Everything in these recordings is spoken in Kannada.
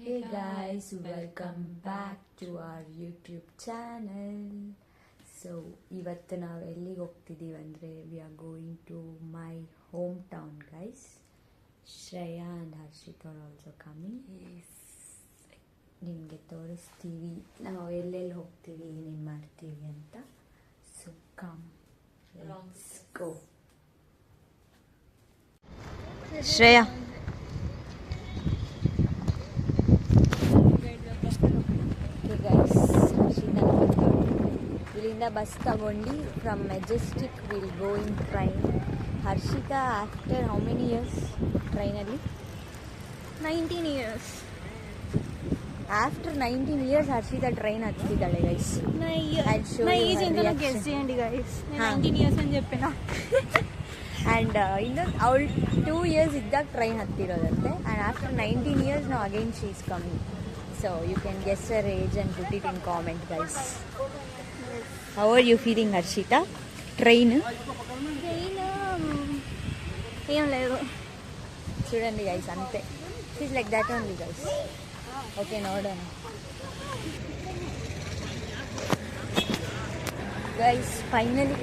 Hey guys, welcome back to our YouTube channel. So ಇವತ್ತು ನಾವು ಎಲ್ಲಿಗೆ ಹೋಗ್ತಿದ್ದೀವಿ ಅಂದರೆ we are going to my home town guys. Shreya and Harshith are also coming. ನಿಮಗೆ ತೋರಿಸ್ತೀವಿ ನಾವು ಎಲ್ಲೆಲ್ಲಿ ಹೋಗ್ತೀವಿ ಏನೇನು ಮಾಡ್ತೀವಿ ಅಂತ. So come let's go. Shreya ಇಲ್ಲಿಂದ ಬಸ್ ತಗೊಂಡು from Majestic will go in train. Harshitha after how many years ಟ್ರೈನಲ್ಲಿ? 19 years. After 19 years Harshitha train ಹತ್ತಿದ್ದಾಳೆ ಗೈಸ್. నా ఏజ్ ఎంత గెస్ చేయండి గైస్. 19 years అని చెప్పిన. ಆ್ಯಂಡ್ ಇನ್ನು ಅವಳು 2 years ಇದ್ದಾಗ ಟ್ರೈನ್ ಹತ್ತಿರೋದಂತೆ. ಆ್ಯಂಡ್ ಆಫ್ಟರ್ 19 years ನಾವು again she is coming. So you can guess her age and put it in comment guys. How are you feeling Harshita? Train ఏం లేదు చూడండి guys అంతే. She's like that only guys. Okay ನೋಡೋಣ guys. ಫೈನಲಿ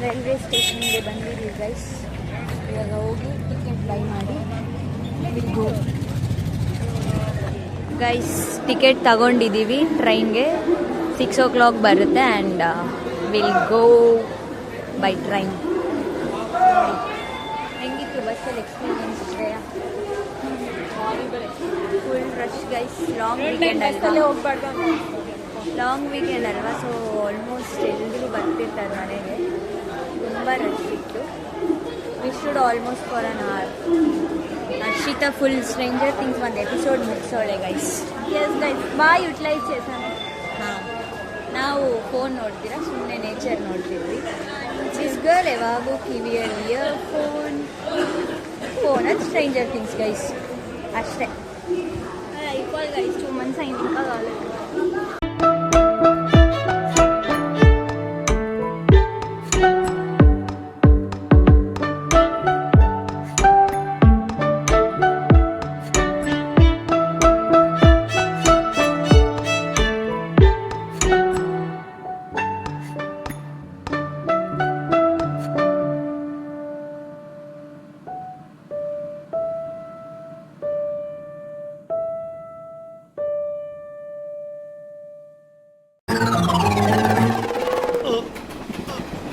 ರೈಲ್ವೆ ಸ್ಟೇಷನ್ಗೆ ಬಂದಿದ್ದೀವಿ ಗೈಸ್. ಇವಾಗ ಹೋಗಿ ಟಿಕೆಟ್ ಬೈ ಮಾಡಿ ವಿಲ್ ಗೋ. ಗೈಸ್ ಟಿಕೆಟ್ ತಗೊಂಡಿದ್ದೀವಿ ಟ್ರೈನ್ಗೆ. 6 o'clock ಬರುತ್ತೆ and will go by train. ಹೆಂಗಿತ್ತು ಬಸ್ಸಲ್ಲಿ experience Shreya? Full rush guys. Long weekend ಅಲ್ವಾ, ಸೊ ಆಲ್ಮೋಸ್ಟ್ ಎಲ್ಲರೂ ಬರ್ತಿರ್ತಾರೆ ಮನೆಗೆ. ತುಂಬ ರಶ್ ಇತ್ತು. We should almost for an hour. Harshitha full Stranger Things ಒಂದು ಎಪಿಸೋಡ್ ಮುಗಿಸೋಳೆ guys. Yes guys by utilise చేశాను. ಹಾಂ, ನಾವು ಫೋನ್ ನೋಡ್ತೀರಾ, ಸುಮ್ಮನೆ ನೇಚರ್ ನೋಡ್ತಿದ್ವಿ. ದಿಸ್ ಗರ್ಲ್ ಯಾವಾಗೂ ಕಿವಿಯಲ್ಲಿ ಇಯರ್ಫೋನ್ ಅದು ಸ್ಟ್ರೇಂಜರ್ ಥಿಂಗ್ಸ್ ಗೈಸ್ ಅಷ್ಟೇ. అది అయిపోవాలి గైస్. 2 months అయింది, ఇంకా కాలేదు.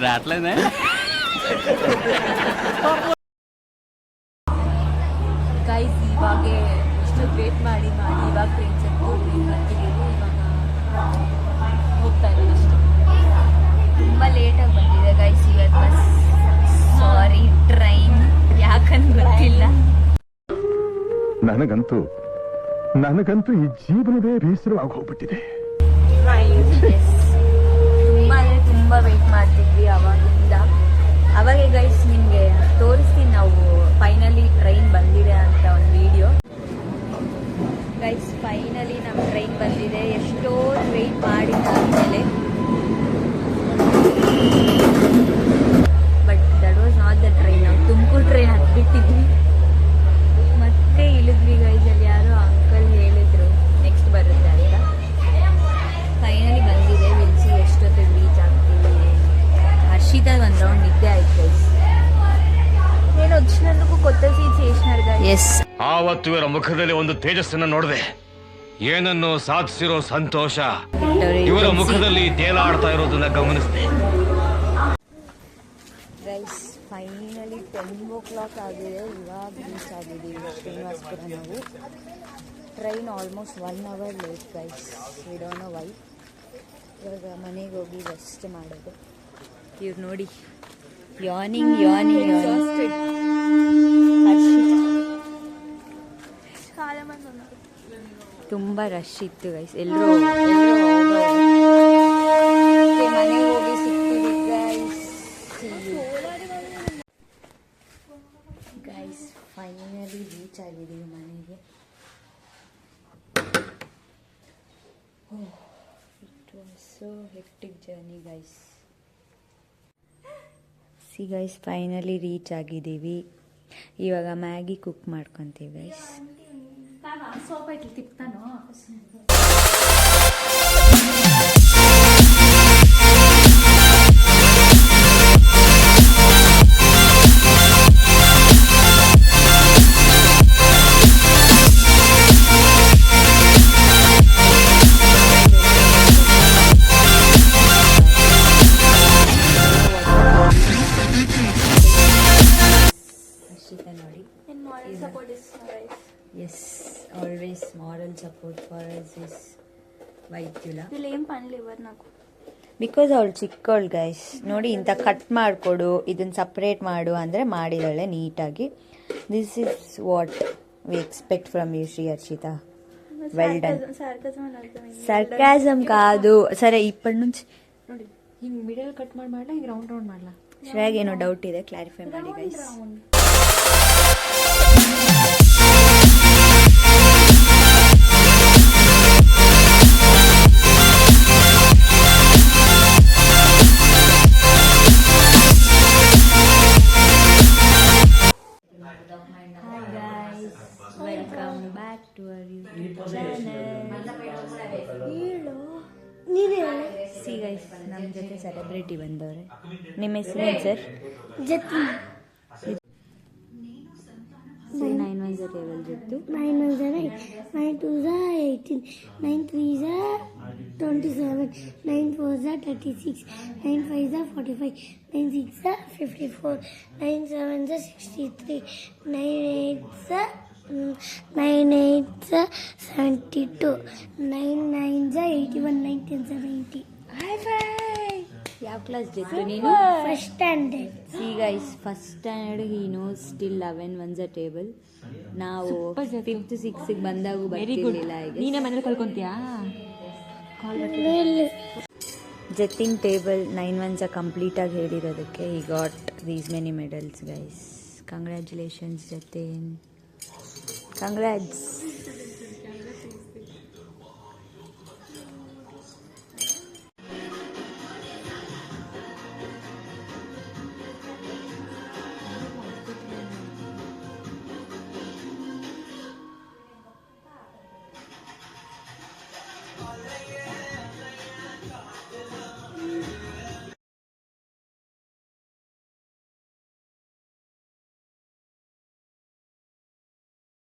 రావట్లేదే ಗೈಸ್. ಇವಾಗ ಇಷ್ಟು ವೇಟ್ ಮಾಡಿ ಇವಾಗ ಟ್ರೈನ್ ಬರ್ತಿದ್ದೀವಿ. ಇವಾಗ ಹೋಗ್ತಾ ಇದ್ದೀವಿ ಅಷ್ಟೇ. ತುಂಬ ಲೇಟಾಗಿ ಬಂದಿದೆ ಗೈಸ್ ಇವತ್ತು ಬಸ್. ಸಾರಿ ಟ್ರೈನ್ ಯಾಕಂತ ಗೊತ್ತಿಲ್ಲ. ನನಗಂತೂ ಈ ಜೀವನವೇ ಬೇಸರವಾಗಿ ಹೋಗ್ಬಿಟ್ಟಿದೆ. ತುಂಬ ವೆಯ್ಟ್ ಮಾಡ್ತಿದ್ವಿ ಅವಾಗಿಂದ. ಅವಾಗೆ ಗೈಸ್ ನಿಮಗೆ ತೋರಿಸ್ತೀನಿ ನಾವು ಫೈನಲಿ ಟ್ರೈನ್ ಬಂದಿದೆ ಅಂತ ಒಂದು ವಿಡಿಯೋ. ಗೈಸ್ ಫೈನಲಿ ನಮ್ಮ ಟ್ರೈನ್ ಬಂದಿದೆ. ಎಷ್ಟೋ ವೆಯ್ಟ್ ಮಾಡಿದ್ದಾದ್ಮೇಲೆ. But that was not the train. ನಾವು ತುಮಕೂರು ಟ್ರೈನ್ ಹತ್ಬಿಟ್ಟಿದ್ವಿ, ಮತ್ತೆ ಇಳಿದ್ವಿ ಗೈಸ್. ಅಲ್ಲಿ ಯಾರೋ ಅಂಕಲ್ ಹೇಳಿದ್ರು ನೆಕ್ಸ್ಟ್ ಬರುತ್ತೆ ಅಂತ. ಫೈನಲಿ ಬಂದಿದೆ. ವಿಲ್ಸಿ ಎಷ್ಟೊತ್ತಿಗೆ ರೀಚ್ ಆಗ್ತೀವಿ. హర్షిత ಒಂದು రౌండ్ నిద్దే ಆಯ್ತು గైస్. నేను వచ్చినందుకు కొత్త సీట్స్ చేసినారు గైస్. ఎస్, ಆವತ್ತು ಇವರ ಮುಖದಲ್ಲಿ ಒಂದು ತೇಜಸ್ಸನ್ನು ನೋಡಿದೆ. ಏನನ್ನು ಸಾಧಿಸಿರೋ ಸಂತೋಷ ಇವರ ಮುಖದಲ್ಲಿ ತೇಲಾಡ್ತಾ ಇರೋದನ್ನ ಗಮನಿಸಿದೆ. ಗೈಸ್ ಫೈನಲಿ 10 o'clock ಆಗಿದೆ. ಇವಾಗ ರೀಚ್ ಆಗಿದ್ದೀವಿ ಶ್ರೀನಿವಾಸಪುರ. ನಾವು train almost 1 hour late guys. We don't know why. ಇವಾಗ ಮನೆಗೆ ಹೋಗಿ ರೆಸ್ಟ್ ಮಾಡೋದು. ಇವ್ರು ನೋಡಿ ಯಾನಿಂಗ್ ತುಂಬ ರಶ್ ಇತ್ತು ಗೈಸ್. ಎಲ್ಲರೂ ಮನೆಗೆ ಹೋಗಿ ಸಿಗ್ತೀವಿ ಗೈಸ್. ಫೈನಲಿ ರೀಚ್ ಆಗಿದ್ದೀವಿ ಮನೆಗೆ. It was so hectic journey guys. Guys finally reach ಆಗಿದ್ದೀವಿ. ಇವಾಗ ಮ್ಯಾಗಿ ಕುಕ್ ಮಾಡ್ಕೊತೀವಿ ಗೈಸ್. ಸೋಪ್ ಐತಿ ತಿಪ್ತಾನು. ಹರ್ಷಿತಾ ನೋಡಿ. Support is guys. Yes, always moral support for us is ವೈದ್ಯುಲ. ಇಲ್ಲಿ ಏನ್ ಪನ್ಲಿ ಇವರು నాకు ಬಿಕಾಸ್ ಅವಳು ಚಿಕ್ಕವಳು ಗೈಸ್. ನೋಡಿ, ಇಂಥ ಕಟ್ ಮಾಡಿಕೊಡು, ಇದನ್ನು ಸಪ್ರೇಟ್ ಮಾಡು ಅಂದರೆ ಮಾಡಿದಾಳೆ ನೀಟಾಗಿ. This is what we expect from you Shri Harshita. Well done. Sarcasm కాదు. సరే, ఇప్పటి నుంచి ನೋಡಿ ಹಿಂಗೆ ಮಿಡಲ್ ಕಟ್ ಮಾಡಲ್ಲ, ಹಿಂಗೆ ರೌಂಡ್ ರೌಂಡ್ ಮಾಡಲ್ಲ. ಶ್ರೇಯಾಗ್ ಏನೋ ಡೌಟ್ ಇದೆ, ಕ್ಲಾರಿಫೈ ಮಾಡಿ guys. Welcome back to our YouTube channel. See guys, ನಮ್ಮ ಜೊತೆ ಸೆಲೆಬ್ರಿಟಿ ಬಂದವ್ರೆ. ನಿಮ್ಮ ಹೆಸರು ಏನು ಸರ್? ಜತಿನ್. 9 1 ಟೇಬಲ್ ಜೊತೆ 9 1 8, 9 2 18, 9 3 27, 9 4 36, 9 5 45, 9 6 54, 9 7 63, 9 8 72, 9 9 81, 9 10 90. ಯಾವ ಕ್ಲಾಸ್ ಜೊತೆ ನೀನು? First standard. C guys, first standard he knows still 11 1 table. ನಾವು 5th 6th ಬಂದಾಗೂ ಬರ್ತಿರ್ಲಿಲ್ಲ. ನೀನೇ ಮನೇಲಿ ಕಲ್ಕೊಂತೀಯಾ? ಜತಿನ್ ಟೇಬಲ್ 9 1 ಕಂಪ್ಲೀಟ್ ಆಗಿ ಹೇಳಿರೋದಕ್ಕೆ ಈ got these many medals guys. Congratulations Jatin, congrats.